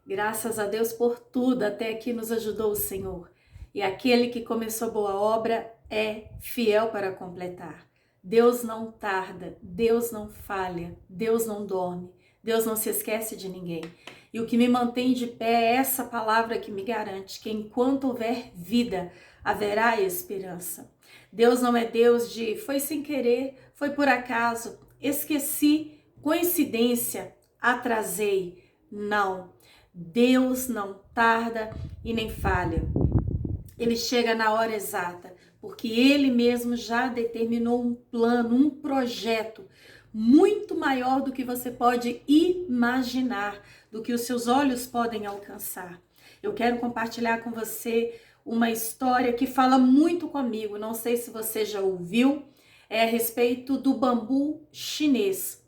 Graças a Deus por tudo, até aqui nos ajudou o Senhor. E aquele que começou boa obra é fiel para completar. Deus não tarda, Deus não falha, Deus não dorme, Deus não se esquece de ninguém. E o que me mantém de pé é essa palavra que me garante que enquanto houver vida, haverá esperança. Deus não é Deus de foi sem querer, foi por acaso, esqueci, coincidência, atrasei. Não. Deus não tarda e nem falha. Ele chega na hora exata, porque Ele mesmo já determinou um plano, um projeto muito maior do que você pode imaginar, do que os seus olhos podem alcançar. Eu quero compartilhar com você uma história que fala muito comigo, não sei se você já ouviu, é a respeito do bambu chinês.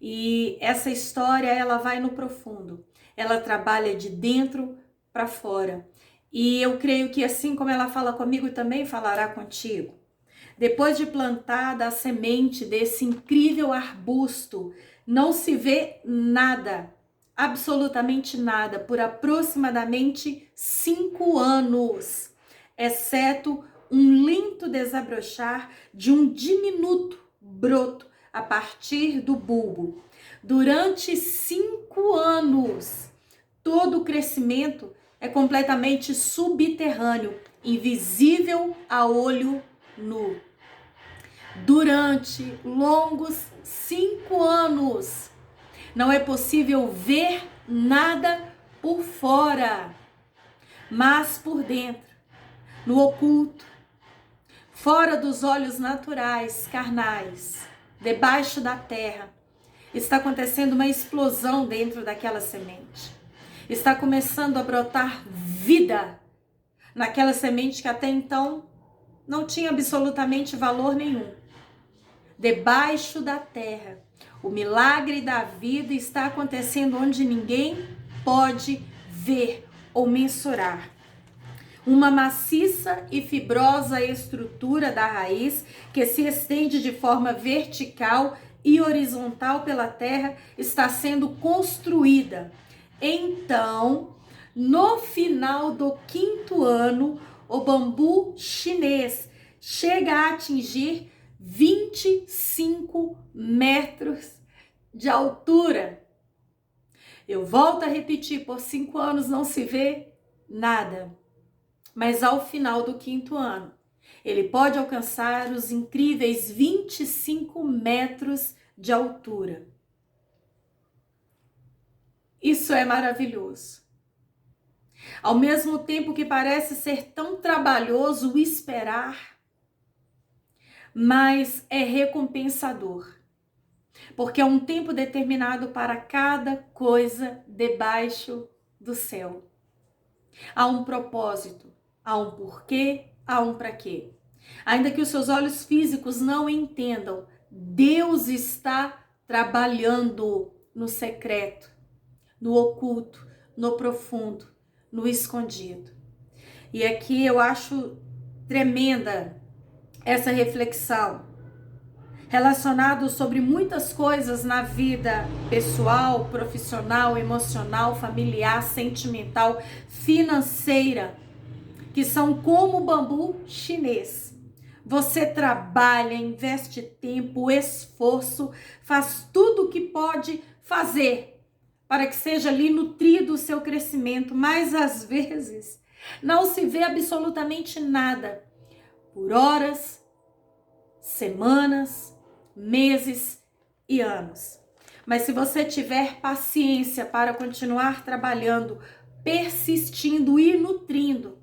E essa história, ela vai no profundo. Ela trabalha de dentro para fora. E eu creio que assim como ela fala comigo, também falará contigo. Depois de plantada a semente desse incrível arbusto, não se vê nada, absolutamente nada, por aproximadamente 5 anos, exceto um lento desabrochar de um diminuto broto a partir do bulbo. Durante 5 anos, todo o crescimento é completamente subterrâneo, invisível a olho nu. Durante longos 5 anos, não é possível ver nada por fora, mas por dentro, no oculto, fora dos olhos naturais, carnais, debaixo da terra, está acontecendo uma explosão dentro daquela semente. Está começando a brotar vida naquela semente que até então não tinha absolutamente valor nenhum. Debaixo da terra, o milagre da vida está acontecendo onde ninguém pode ver ou mensurar. Uma maciça e fibrosa estrutura da raiz que se estende de forma vertical e horizontal pela terra está sendo construída. Então, no final do 5º ano, o bambu chinês chega a atingir 25 metros de altura. Eu volto a repetir, por 5 anos não se vê nada. Mas ao final do 5º ano, ele pode alcançar os incríveis 25 metros de altura. Isso é maravilhoso. Ao mesmo tempo que parece ser tão trabalhoso esperar, mas é recompensador. Porque é um tempo determinado para cada coisa debaixo do céu. Há um propósito, há um porquê, há um para quê. Ainda que os seus olhos físicos não entendam, Deus está trabalhando no secreto, no oculto, no profundo, no escondido. E aqui eu acho tremenda essa reflexão relacionado sobre muitas coisas na vida pessoal, profissional, emocional, familiar, sentimental, financeira, que são como o bambu chinês. Você trabalha, investe tempo, esforço, faz tudo o que pode fazer para que seja ali nutrido o seu crescimento, mas às vezes não se vê absolutamente nada por horas, semanas, meses e anos. Mas se você tiver paciência para continuar trabalhando, persistindo e nutrindo,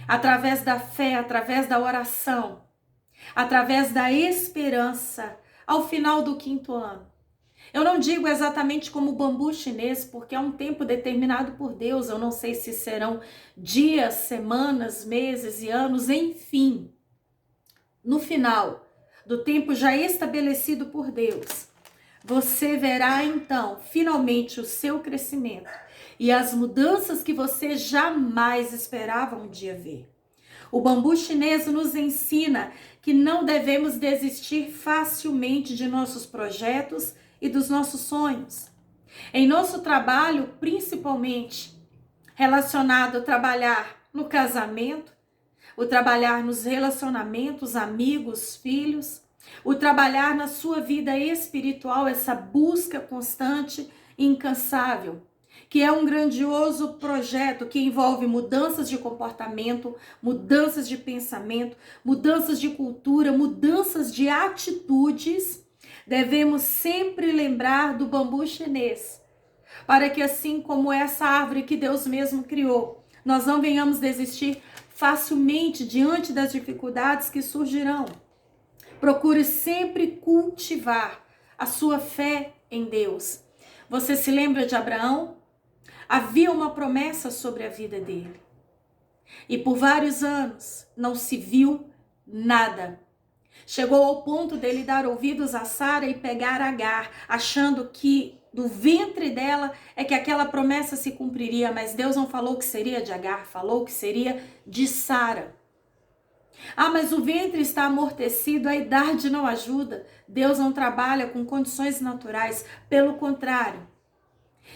através da fé, através da oração, através da esperança, ao final do 5º ano. Eu não digo exatamente como o bambu chinês, porque é um tempo determinado por Deus. Eu não sei se serão dias, semanas, meses e anos, enfim. No final do tempo já estabelecido por Deus, você verá então, finalmente, o seu crescimento e as mudanças que você jamais esperava um dia ver. O bambu chinês nos ensina que não devemos desistir facilmente de nossos projetos e dos nossos sonhos. Em nosso trabalho, principalmente relacionado a trabalhar no casamento, o trabalhar nos relacionamentos, amigos, filhos, o trabalhar na sua vida espiritual, essa busca constante e incansável, que é um grandioso projeto que envolve mudanças de comportamento, mudanças de pensamento, mudanças de cultura, mudanças de atitudes. Devemos sempre lembrar do bambu chinês, para que assim como essa árvore que Deus mesmo criou, nós não venhamos desistir facilmente diante das dificuldades que surgirão. Procure sempre cultivar a sua fé em Deus. Você se lembra de Abraão? Havia uma promessa sobre a vida dele. E por vários anos não se viu nada. Chegou ao ponto dele dar ouvidos a Sara e pegar Agar, achando que do ventre dela é que aquela promessa se cumpriria, mas Deus não falou que seria de Agar, falou que seria de Sara. Ah, mas o ventre está amortecido, a idade não ajuda. Deus não trabalha com condições naturais, pelo contrário.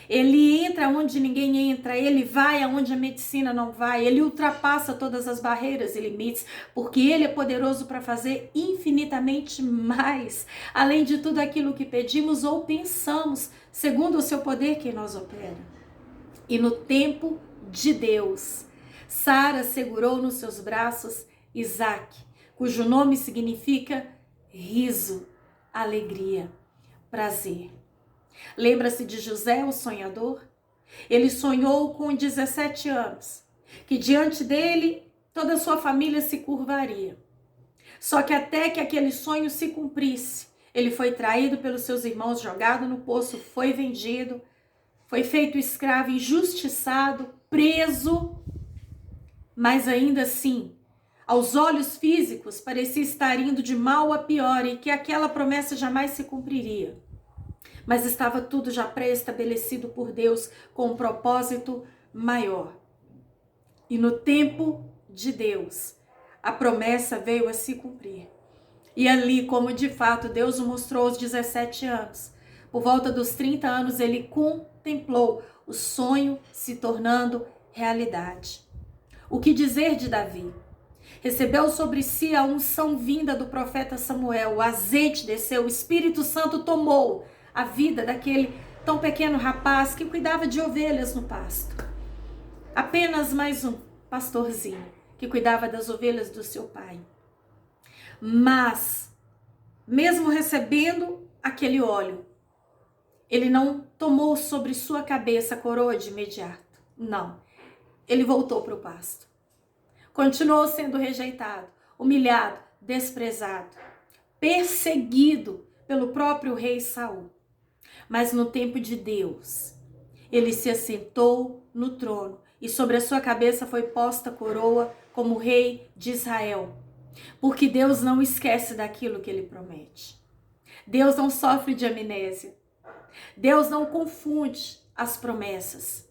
Ele entra onde ninguém entra, ele vai aonde a medicina não vai, ele ultrapassa todas as barreiras e limites, porque ele é poderoso para fazer infinitamente mais, além de tudo aquilo que pedimos ou pensamos, segundo o seu poder que nós opera. E no tempo de Deus, Sara segurou nos seus braços Isaque, cujo nome significa riso, alegria, prazer. Lembra-se de José, o sonhador? Ele sonhou com 17 anos, que diante dele toda a sua família se curvaria. Só que até que aquele sonho se cumprisse, ele foi traído pelos seus irmãos, jogado no poço, foi vendido, foi feito escravo, injustiçado, preso, mas ainda assim, aos olhos físicos, parecia estar indo de mal a pior e que aquela promessa jamais se cumpriria. Mas estava tudo já pré-estabelecido por Deus com um propósito maior. E no tempo de Deus, a promessa veio a se cumprir. E ali, como de fato Deus o mostrou aos 17 anos, por volta dos 30 anos, ele contemplou o sonho se tornando realidade. O que dizer de Davi? Recebeu sobre si a unção vinda do profeta Samuel, o azeite desceu, o Espírito Santo tomou a vida daquele tão pequeno rapaz que cuidava de ovelhas no pasto. Apenas mais um pastorzinho que cuidava das ovelhas do seu pai. Mas, mesmo recebendo aquele óleo, ele não tomou sobre sua cabeça a coroa de imediato. Não. Ele voltou para o pasto. Continuou sendo rejeitado, humilhado, desprezado, perseguido pelo próprio rei Saul. Mas no tempo de Deus, ele se assentou no trono e sobre a sua cabeça foi posta a coroa como rei de Israel. Porque Deus não esquece daquilo que ele promete. Deus não sofre de amnésia. Deus não confunde as promessas.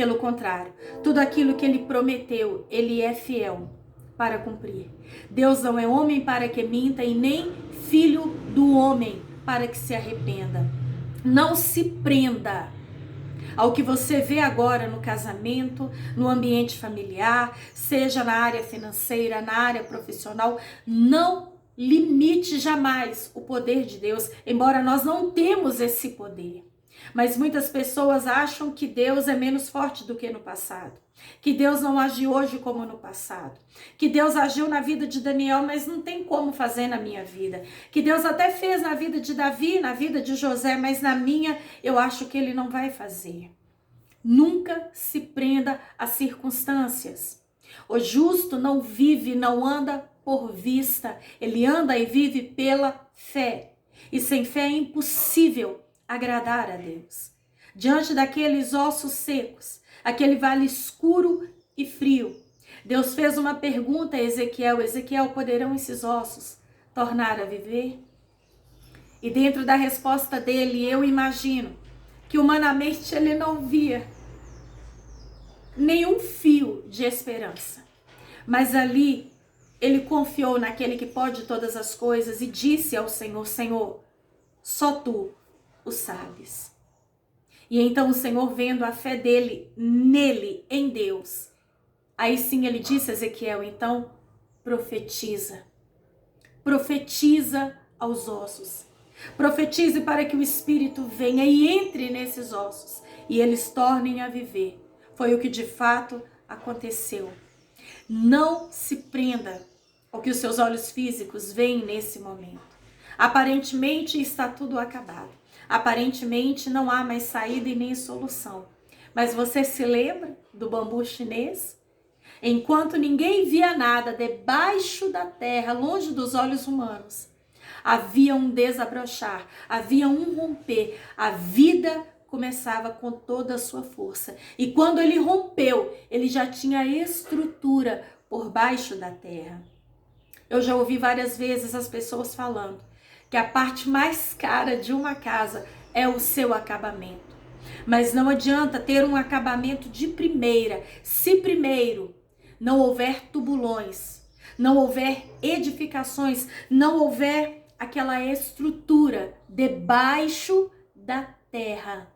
Pelo contrário, tudo aquilo que ele prometeu, ele é fiel para cumprir. Deus não é homem para que minta e nem filho do homem para que se arrependa. Não se prenda ao que você vê agora no casamento, no ambiente familiar, seja na área financeira, na área profissional. Não limite jamais o poder de Deus, embora nós não temos esse poder. Mas muitas pessoas acham que Deus é menos forte do que no passado. Que Deus não age hoje como no passado. Que Deus agiu na vida de Daniel, mas não tem como fazer na minha vida. Que Deus até fez na vida de Davi, na vida de José, mas na minha eu acho que ele não vai fazer. Nunca se prenda às circunstâncias. O justo não vive, não anda por vista. Ele anda e vive pela fé. E sem fé é impossível agradar a Deus. Diante daqueles ossos secos, aquele vale escuro e frio, Deus fez uma pergunta a Ezequiel: Ezequiel, poderão esses ossos tornar a viver? E dentro da resposta dele, eu imagino que humanamente ele não via nenhum fio de esperança. Mas ali ele confiou naquele que pode todas as coisas e disse ao Senhor: Senhor, só tu o sabes. E então o Senhor, vendo a fé dele, nele, em Deus, aí sim ele disse a Ezequiel, então profetiza. Profetiza aos ossos. Profetize para que o Espírito venha e entre nesses ossos e eles tornem a viver. Foi o que de fato aconteceu. Não se prenda ao que os seus olhos físicos veem nesse momento. Aparentemente está tudo acabado. Aparentemente não há mais saída e nem solução. Mas você se lembra do bambu chinês? Enquanto ninguém via nada debaixo da terra, longe dos olhos humanos, havia um desabrochar, havia um romper. A vida começava com toda a sua força. E quando ele rompeu, ele já tinha estrutura por baixo da terra. Eu já ouvi várias vezes as pessoas falando que a parte mais cara de uma casa é o seu acabamento. Mas não adianta ter um acabamento de primeira, se primeiro não houver tubulões, não houver edificações, não houver aquela estrutura debaixo da terra.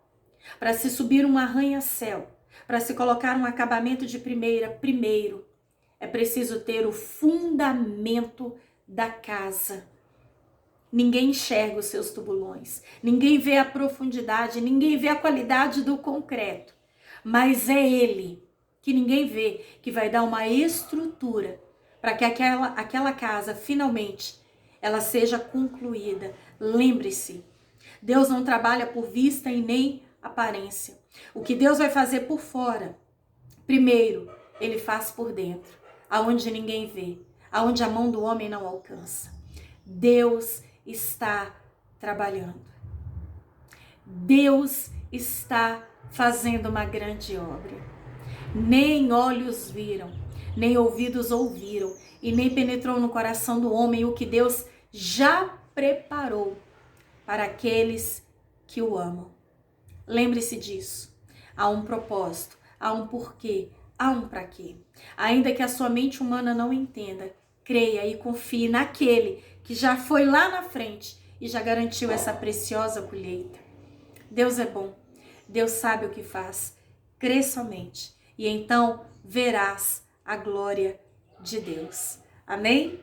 Para se subir um arranha-céu, para se colocar um acabamento de primeira, primeiro é preciso ter o fundamento da casa. Ninguém enxerga os seus tubulões, ninguém vê a profundidade, ninguém vê a qualidade do concreto, mas é ele que ninguém vê, que vai dar uma estrutura para que aquela casa finalmente ela seja concluída. Lembre-se, Deus não trabalha por vista e nem aparência. O que Deus vai fazer por fora, primeiro, ele faz por dentro, aonde ninguém vê, aonde a mão do homem não alcança. Deus está trabalhando. Deus está fazendo uma grande obra. Nem olhos viram, nem ouvidos ouviram, e nem penetrou no coração do homem o que Deus já preparou para aqueles que o amam. Lembre-se disso. Há um propósito, há um porquê, há um para quê. Ainda que a sua mente humana não entenda, creia e confie naquele que já foi lá na frente e já garantiu essa preciosa colheita. Deus é bom, Deus sabe o que faz. Crê somente e então verás a glória de Deus. Amém?